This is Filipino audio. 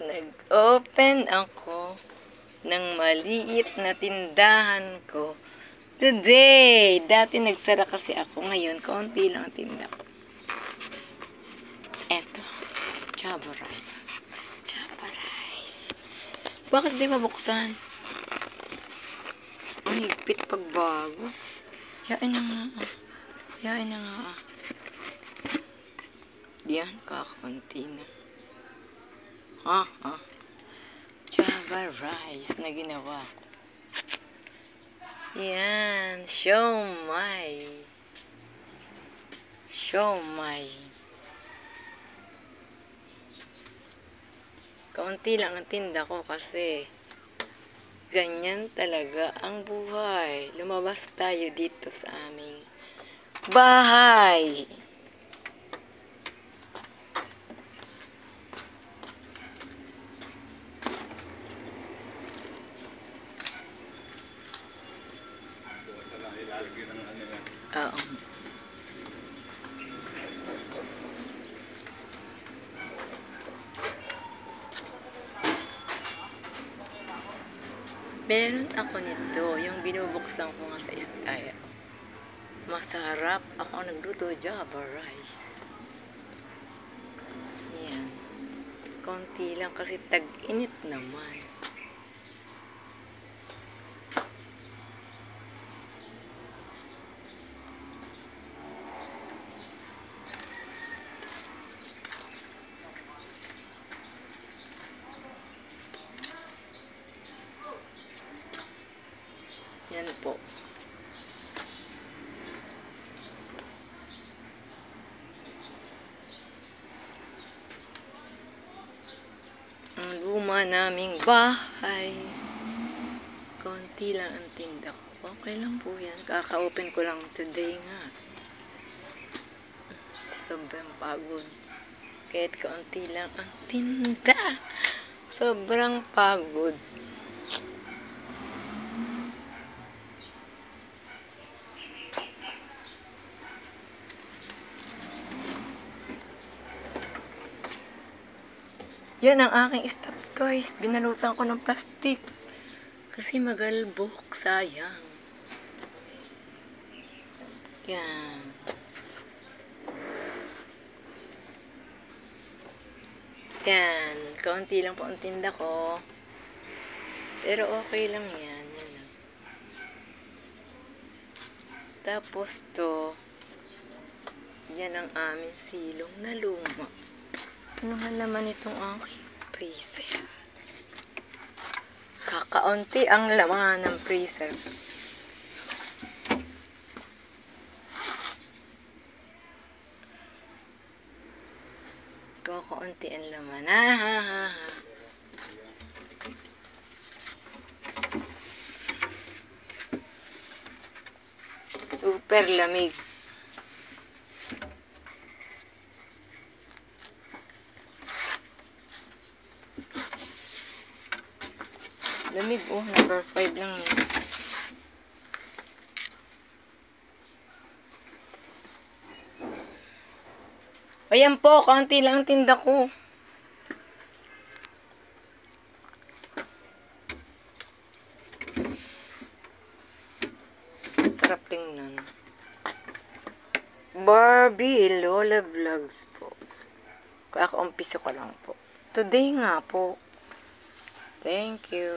Nag-open ako ng maliit na tindahan ko. Today! Dati nagsara kasi ako. Ngayon, kaunti lang ang tinda ko. Eto. Java rice. Java rice. Bakit di mabuksan? Ang higpit pagbago. Yain na nga. Yain na nga. Diyan, kakaunti na. Java rice na ginawa ko. Yan, siomai. Siomai. Kaunti lang ang tinda ko kasi ganyan talaga ang buhay. Lumabas tayo dito sa aming bahay. Oo. Meron ako nito, yung binubuksan ko nga sa style. Masarap. Ako nagluto Java rice. Yan. Konti lang kasi tag-init naman. Yan po. Ang luma naming bahay. Konti lang ang tinda ko. Okay lang po yan. Kaka-open ko lang today nga. Sobrang pagod. Kahit kaunti lang ang tinda. Sobrang pagod. Yan ang aking stuffed toys. Binalutan ko ng plastic. Kasi magalbok. Sayang. Yan. Yan. Kaunti lang po ang tinda ko. Pero okay lang yan. Yan lang. Tapos to. Yan ang aming silong na luma. Ano nga naman itong aking freezer? Kakaunti ang laman ng freezer. Kakaunti ang laman. Super lamig. Lamig, oh, number 5 lang yun. Ayan po, kaunti lang ang tinda ko. Sarap tingnan. Barbie Lola Vlogs po. Kaka-umpisa ko lang po. Today nga po. Thank you.